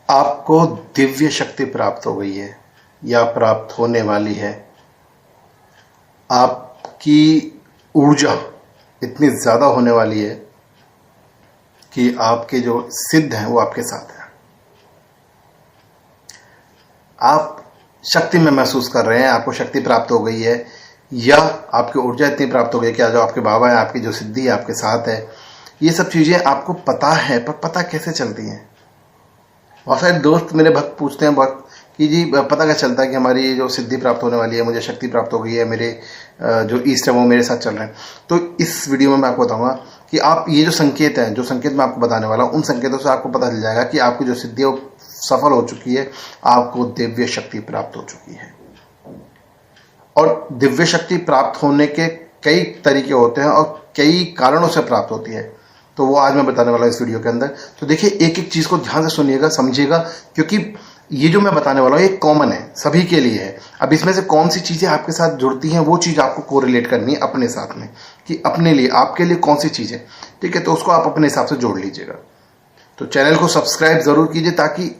आपको दिव्य शक्ति प्राप्त हो गई है या प्राप्त होने वाली है। आपकी ऊर्जा इतनी ज़्यादा होने वाली है कि आपके जो सिद्ध हैं वो आपके साथ हैं। आप शक्ति में महसूस कर रहे हैं, आपको शक्ति प्राप्त हो गई है या आपकी ऊर्जा इतनी प्राप्त हो गई कि जो आपके बाबा है, आपकी जो सिद्धि है आपके साथ है। ये सब चीज़ें आपको पता है, पर पता कैसे चलती हैं? बहुत सारे दोस्त मेरे भक्त पूछते हैं बहुत कि जी पता क्या चलता है कि हमारी जो सिद्धि प्राप्त होने वाली है, मुझे शक्ति प्राप्त हो गई है, मेरे जो ईस्ट है वो मेरे साथ चल रहे हैं। तो इस वीडियो में मैं आपको बताऊंगा कि आप ये जो संकेत हैं, जो संकेत मैं आपको बताने वाला हूँ, उन संकेतों से आपको पता चल जाएगा कि आपकी जो सिद्धि है वो सफल हो चुकी है, आपको दिव्य शक्ति प्राप्त हो चुकी है। और दिव्य शक्ति प्राप्त होने के कई तरीके होते हैं और कई कारणों से प्राप्त होती है, तो वो आज मैं बताने वाला हूँ इस वीडियो के अंदर। तो देखिए, एक एक चीज़ को ध्यान से सुनिएगा, समझिएगा, क्योंकि ये जो मैं बताने वाला हूँ ये कॉमन है, सभी के लिए है। अब इसमें से कौन सी चीज़ें आपके साथ जुड़ती हैं वो चीज़ आपको कोरिलेट करनी है अपने साथ में, कि अपने लिए, आपके लिए कौन सी चीज़ है, ठीक है? तो उसको आप अपने हिसाब से जोड़ लीजिएगा। तो चैनल को सब्सक्राइब ज़रूर कीजिए ताकि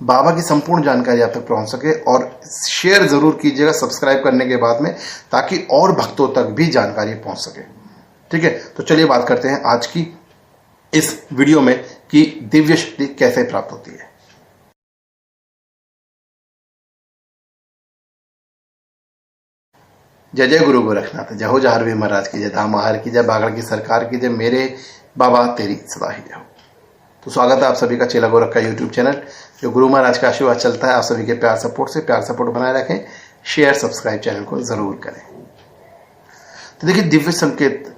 बाबा की संपूर्ण जानकारी आप तक पहुँच सके, और शेयर ज़रूर कीजिएगा सब्सक्राइब करने के बाद में, ताकि और भक्तों तक भी जानकारी पहुँच सके, ठीक है? तो चलिए बात करते हैं आज की इस वीडियो में कि दिव्य शक्ति कैसे प्राप्त होती है। जय जय गुरु गोरखनाथ, जय हो जहर भी महाराज की जय, धाम महार की जय, बागड़ की सरकार की जय, मेरे बाबा तेरी सदा ही जय हो। तो स्वागत है आप सभी का चेला गोरख का यूट्यूब चैनल, जो गुरु महाराज का आशीर्वाद चलता है। आप सभी के प्यार सपोर्ट बनाए रखें, शेयर सब्सक्राइब चैनल को जरूर करें। तो देखिए, दिव्य संकेत,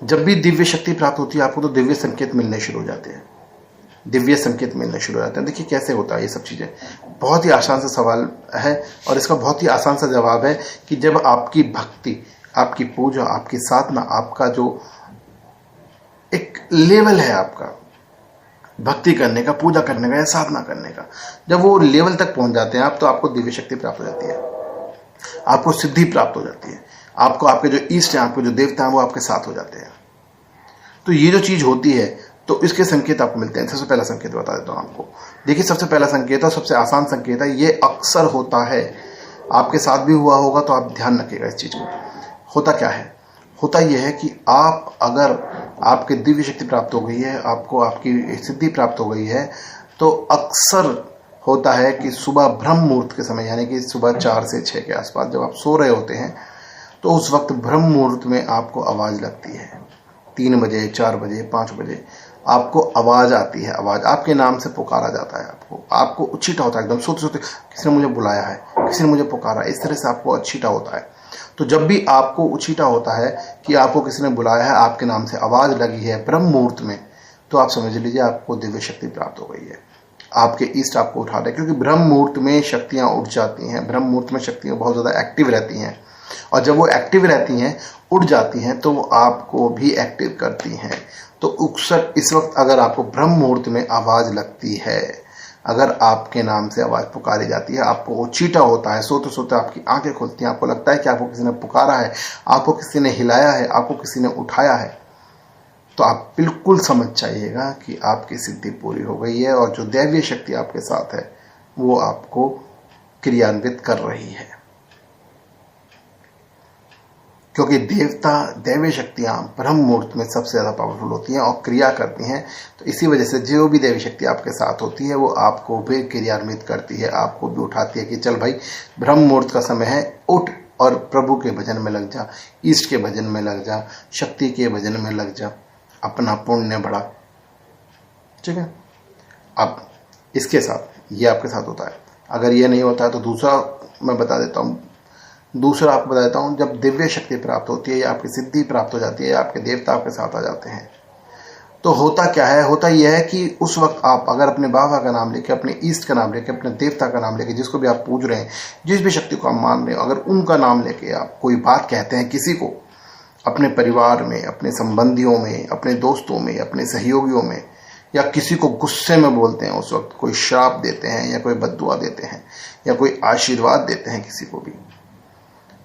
जब भी दिव्य शक्ति प्राप्त होती है आपको, तो दिव्य संकेत मिलने शुरू हो जाते हैं, दिव्य संकेत मिलने शुरू हो जाते हैं। देखिए कैसे होता है ये सब चीज़ें, बहुत ही आसान सा सवाल है और इसका बहुत ही आसान सा जवाब है कि जब आपकी भक्ति, आपकी पूजा, आपकी साधना, आपका जो एक लेवल है आपका भक्ति करने का, पूजा करने का या साधना करने का, जब वो लेवल तक पहुंच जाते हैं आप, तो आपको दिव्य शक्ति प्राप्त हो जाती है, आपको सिद्धि प्राप्त हो जाती है, आपको आपके जो ईष्ट हैं, आपके जो देवता हैं वो आपके साथ हो जाते हैं। तो ये जो चीज़ होती है, तो इसके संकेत आपको मिलते हैं। सबसे पहला संकेत बता देता हूँ आपको। देखिए, सबसे पहला संकेत और सबसे आसान संकेत है, ये अक्सर होता है, आपके साथ भी हुआ होगा, तो आप ध्यान रखिएगा इस चीज़ को। होता क्या है? होता यह है कि आप, अगर आपके दिव्य शक्ति प्राप्त हो गई है, आपको आपकी सिद्धि प्राप्त हो गई है, तो अक्सर होता है कि सुबह ब्रह्म मुहूर्त के समय, यानी कि सुबह 4 से 6 के आसपास जब आप सो रहे होते हैं, तो उस वक्त ब्रह्म मुहूर्त में आपको आवाज़ लगती है। 3 बजे, 4 बजे, 5 बजे आपको आवाज़ आती है, आवाज़ आपके नाम से पुकारा जाता है। आपको उछीटा होता है, एकदम सोते सोते किसी ने मुझे बुलाया है, किसी ने मुझे पुकारा, इस तरह से आपको उछीटा होता है। तो जब भी आपको उछीटा होता है कि आपको किसी ने बुलाया है, आपके नाम से आवाज़ लगी है ब्रह्म मुहूर्त में, तो आप समझ लीजिए आपको दिव्य शक्ति प्राप्त हो गई है, आपके ईष्ट आपको उठा रहे हैं। क्योंकि ब्रह्म मुहूर्त में शक्तियाँ उठ जाती हैं, ब्रह्म मुहूर्त में शक्तियाँ बहुत ज़्यादा एक्टिव रहती हैं, और जब वो एक्टिव रहती हैं, उड़ जाती हैं, तो वो आपको भी एक्टिव करती हैं। तो अक्सर इस वक्त अगर आपको ब्रह्म मुहूर्त में आवाज़ लगती है, अगर आपके नाम से आवाज़ पुकारी जाती है, आपको वो चीटा होता है, सोते सोते आपकी आंखें खुलती हैं, आपको लगता है कि आपको किसी ने पुकारा है, आपको किसी ने हिलाया है, आपको किसी ने उठाया है, तो आप बिल्कुल समझ जाइएगा कि आपकी सिद्धि पूरी हो गई है, और जो दैवीय शक्ति आपके साथ है वो आपको क्रियान्वित कर रही है। क्योंकि देवता, दैवीय शक्तियाँ ब्रह्म मुहूर्त में सबसे ज़्यादा पावरफुल होती हैं और क्रिया करती हैं। तो इसी वजह से जो भी दैवीय शक्ति आपके साथ होती है वो आपको भी क्रियान्वित करती है, आपको भी उठाती है कि चल भाई, ब्रह्म मुहूर्त का समय है, उठ और प्रभु के भजन में लग जा, ईष्ट के भजन में लग जा, शक्ति के भजन में लग जा, अपना पुण्य बढ़ा, ठीक है? अब इसके साथ ये आपके साथ होता है। अगर ये नहीं होता है तो दूसरा मैं बता देता हूँ, दूसरा आपको बता देता हूँ। जब दिव्य शक्ति प्राप्त होती है या आपकी सिद्धि प्राप्त हो जाती है या आपके देवता आपके साथ आ जाते हैं, तो होता क्या है? होता यह है कि उस वक्त आप अगर अपने बाबा का नाम लेके, अपने ईष्ट का नाम लेके, अपने देवता का नाम लेके, जिसको भी आप पूज रहे हैं, जिस भी शक्ति को आप मान रहे हो, अगर उनका नाम लेके आप कोई बात कहते हैं किसी को, अपने परिवार में, अपने संबंधियों में, अपने दोस्तों में, अपने सहयोगियों में, या किसी को गुस्से में बोलते हैं, उस वक्त कोई श्राप देते हैं या कोई बद्दुआ देते हैं या कोई आशीर्वाद देते हैं किसी को भी,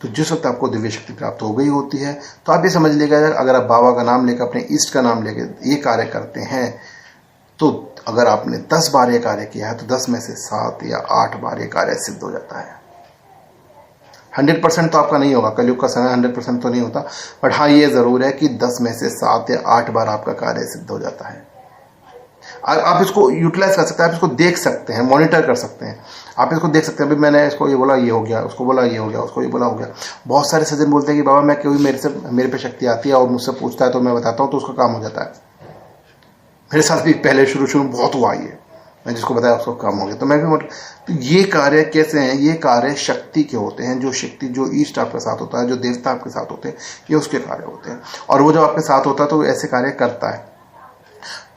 तो जिस वक्त आपको दिव्य शक्ति प्राप्त हो गई होती है, तो आप ये समझ लीजिएगा, अगर आप बाबा का नाम लेकर, अपने ईष्ट का नाम लेकर ये कार्य करते हैं, तो अगर आपने 10 बार ये कार्य किया है तो 10 में से 7 या 8 बार ये कार्य सिद्ध हो जाता है। 100% तो आपका नहीं होगा, कलयुग का समय 100% तो नहीं होता, बट हाँ ये जरूर है कि 10 में से 7 या 8 बार आपका कार्य सिद्ध हो जाता है। आप इसको यूटिलाइज कर सकते हैं, आप इसको देख सकते हैं, मॉनिटर कर सकते हैं, आप इसको देख सकते हैं। अभी मैंने इसको ये बोला ये हो गया, उसको बोला ये हो गया, उसको ये बोला हो गया। बहुत सारे सज्जन बोलते हैं कि बाबा मैं कोई मेरे पे शक्ति आती है और मुझसे पूछता है तो मैं बताता हूँ तो उसका काम हो जाता है। मेरे साथ भी पहले शुरू बहुत हुआ ये, मैं जिसको बताया उसको काम हो गया। तो मैं भी तो ये कार्य कैसे हैं? ये कार्य शक्ति के होते हैं। जो शक्ति, जो ईष्ट आपके साथ होता है, जो देवता आपके साथ होते हैं, ये उसके कार्य होते हैं। और वो जब आपके साथ होता है तो ऐसे कार्य करता है।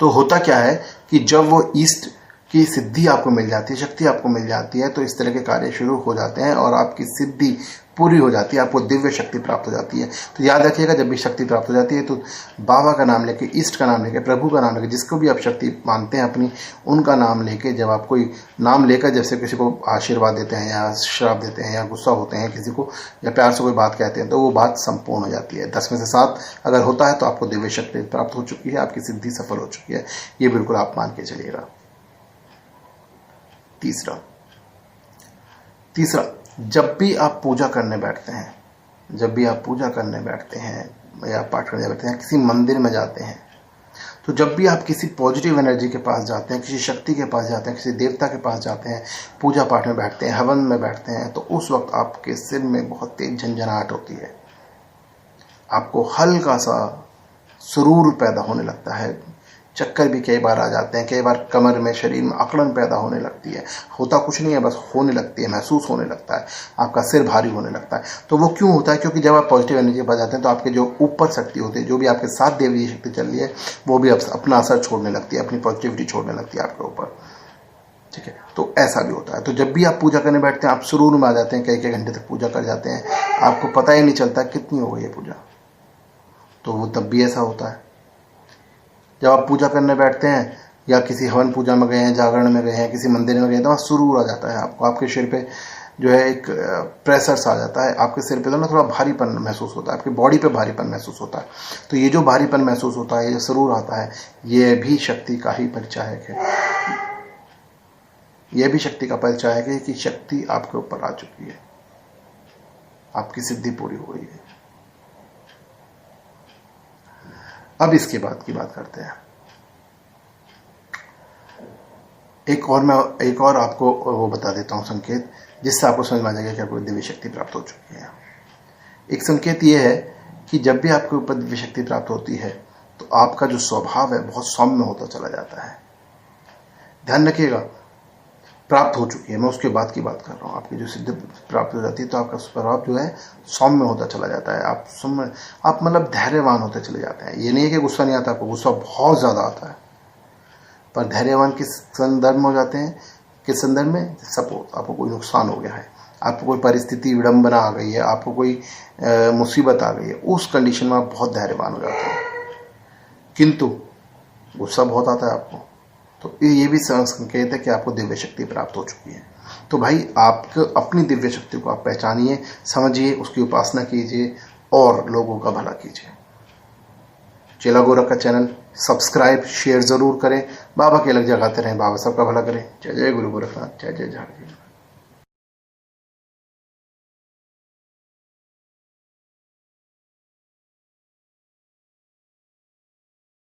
तो होता क्या है कि जब वो ईष्ट की सिद्धि आपको मिल जाती है, शक्ति आपको मिल जाती है, तो इस तरह के कार्य शुरू हो जाते हैं और आपकी सिद्धि पूरी हो जाती है, आपको दिव्य शक्ति प्राप्त हो जाती है। तो याद रखिएगा, जब भी शक्ति प्राप्त हो जाती है तो बाबा का नाम लेके, ईष्ट का नाम लेके, प्रभु का नाम लेके, जिसको भी आप शक्ति मानते हैं अपनी, उनका नाम लेके, जब आप कोई नाम लेकर जैसे किसी को आशीर्वाद देते हैं या श्राप देते हैं या गुस्सा होते हैं किसी को या प्यार से कोई बात कहते हैं, तो वो बात संपूर्ण हो जाती है। 10 में से 7 अगर होता है तो आपको दिव्य शक्ति प्राप्त हो चुकी है, आपकी सिद्धि सफल हो चुकी है। ये बिल्कुल आप मान के चलिएगा। तीसरा, जब भी आप पूजा करने बैठते हैं, जब भी आप पूजा करने बैठते हैं या पाठ करने बैठते हैं, किसी मंदिर में जाते हैं, तो जब भी आप किसी पॉजिटिव एनर्जी के पास जाते हैं, किसी शक्ति के पास जाते हैं, किसी देवता के पास जाते हैं, पूजा पाठ में बैठते हैं, हवन में बैठते हैं, तो उस वक्त आपके सिर में बहुत तेज झंझनाहट होती है। आपको हल्का सा सुरूर पैदा होने लगता है, चक्कर भी कई बार आ जाते हैं, कई बार कमर में, शरीर में अकड़न पैदा होने लगती है। होता कुछ नहीं है, बस होने लगती है, महसूस होने लगता है, आपका सिर भारी होने लगता है। तो वो क्यों होता है? क्योंकि जब आप पॉजिटिव एनर्जी के पास जाते हैं तो आपके जो ऊपर शक्ति होती है, जो भी आपके साथ देवी शक्ति चल रही है, वो भी अपना असर छोड़ने लगती है, अपनी पॉजिटिविटी छोड़ने लगती है आपके ऊपर। ठीक है, तो ऐसा भी होता है। तो जब भी आप पूजा करने बैठते हैं, आप सुरूर में आ जाते हैं, कई घंटे तक पूजा कर जाते हैं, आपको पता ही नहीं चलता कितनी हो गई है पूजा। तो वो तब भी ऐसा होता है। जब आप पूजा करने बैठते हैं या किसी हवन पूजा में गए हैं, जागरण में गए हैं, किसी मंदिर में गए हैं, तो वहाँ सुरूर आ जाता है आपको, आपके सिर पे जो है एक प्रेशर सा आ जाता है, आपके सिर पे तो ना थोड़ा भारीपन महसूस होता है, आपकी बॉडी पे भारीपन महसूस होता है। तो ये जो भारीपन महसूस होता है, ये सुरूर आता है, ये भी शक्ति का ही परिचायक है। यह भी शक्ति का परिचायक है कि शक्ति आपके ऊपर आ चुकी है, आपकी सिद्धि पूरी हो गई है। अब इसके बाद की बात करते हैं। एक और आपको वो बता देता हूं संकेत, जिससे आपको समझ में आ जाएगा कि आपको दिव्य शक्ति प्राप्त हो चुकी है। एक संकेत ये है कि जब भी आपके ऊपर दिव्य शक्ति प्राप्त होती है तो आपका जो स्वभाव है बहुत सौम्य होता चला जाता है। ध्यान रखिएगा, प्राप्त हो चुकी है, मैं उसके बाद की बात कर रहा हूँ। आपकी जो सिद्धि प्राप्त हो जाती है तो आपका स्वभाव जो है सौम्य होता चला जाता है, आप मतलब धैर्यवान होते चले जाते हैं। ये नहीं है कि गुस्सा नहीं आता, आपको गुस्सा बहुत ज़्यादा आता है, पर धैर्यवान किस संदर्भ में हो जाते हैं? किस संदर्भ में? सपोज आपको कोई नुकसान हो गया है, आपको कोई परिस्थिति विडंबना आ गई है, आपको कोई मुसीबत आ गई है, उस कंडीशन में आप बहुत धैर्यवान हो जाते हैं, किंतु गुस्सा बहुत आता है आपको, तो ये भी संकेत है कि आपको दिव्य शक्ति प्राप्त हो चुकी है। तो भाई आप अपनी दिव्य शक्ति को आप पहचानिए, समझिए, उसकी उपासना कीजिए और लोगों का भला कीजिए। चेला गोरख का चैनल सब्सक्राइब, शेयर जरूर करें। बाबा के अलग जगाते रहें, बाबा सबका भला करें। जय जय गुरु गोरखनाथ, जय जय झारखंड।